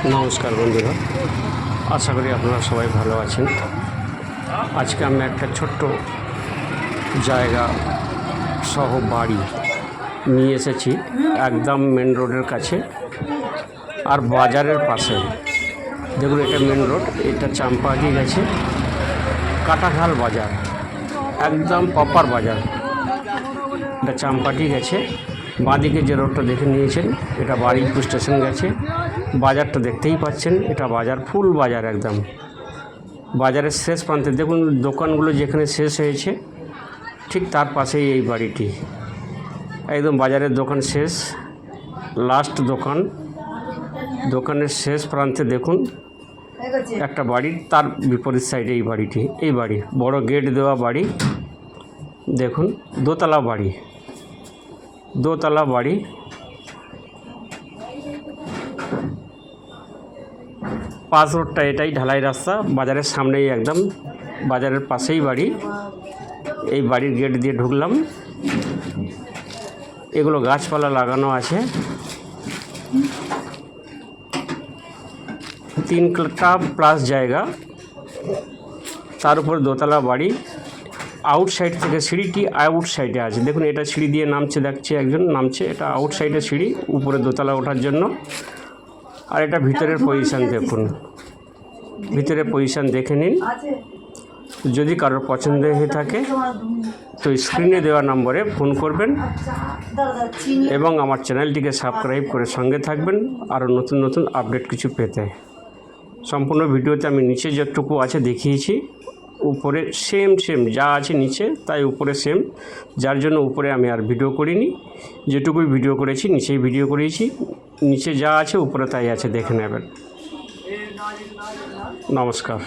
নমস্কার বন্ধুরা, আশা করি আপনারা সবাই ভালো আছেন। আজকে আমি একটা ছোট্ট জায়গা সহ বাড়ি নিয়ে এসেছি, একদম মেন রোডের কাছে আর বাজারের পাশে। দেখুন, এটা মেন রোড, এটা চাম্পাহাটি গেছে কাটাখাল বাজার, একদম প্রপার বাজার। এটা চাম্পাহাটি গেছে, বাঁদিকে যে রোডটা দেখে নিয়েছেন এটা বারুইপুর স্টেশন গেছে। বাজারটা দেখতেই পাচ্ছেন, এটা বাজার, ফুল বাজার একদম। বাজারের শেষ প্রান্তে দেখুন দোকানগুলো যেখানে শেষ হয়েছে ঠিক তার পাশেই এই বাড়িটি। একদম বাজারের দোকান শেষ, লাস্ট দোকান, দোকানের শেষ প্রান্তে দেখুন একটা বাড়ি, তার বিপরীত সাইডে এই বাড়িটি। এই বাড়ি বড় গেট দেওয়া বাড়ি, দেখুন দোতলা বাড়ি, দোতলা বাড়ি। পাস রোডটা এটাই ঢালাই রাস্তা, বাজারের সামনেই একদম, বাজারের পাশেই বাড়ি। এই বাড়ির গেট দিয়ে ঢুকলাম, এগুলো গাছপালা লাগানো আছে। 3 কাঠা প্লাস জায়গা, তার উপর দোতলা বাড়ি। আউটসাইড থেকে সিঁড়িটি আউটসাইডে আছে, দেখুন এটা সিঁড়ি দিয়ে নামছে, দেখছে একজন নামছে, এটা আউটসাইডে সিঁড়ি, উপরে দোতলা ওঠার জন্য। আর এটা ভিতরের পজিশান দেখুন, ভিতরের পজিশান দেখে নিন। যদি কারোর পছন্দ হয়ে থাকে তো স্ক্রিনে দেওয়া নম্বরে ফোন করবেন এবং আমার চ্যানেলটিকে সাবস্ক্রাইব করে সঙ্গে থাকবেন আরও নতুন নতুন আপডেট কিছু পেতে। সম্পূর্ণ ভিডিওতে আমি নিচে যতটুকু আছে দেখিয়েছি, উপরে সেম যা আছে নিচে তাই উপরে সেম, যার জন্য উপরে আমি আর ভিডিও করিনি। যেটুকুই ভিডিও করেছি নিচেই ভিডিও করেছি, নিচে যা আছে উপরে তাই আছে, দেখে নেবেন। নমস্কার।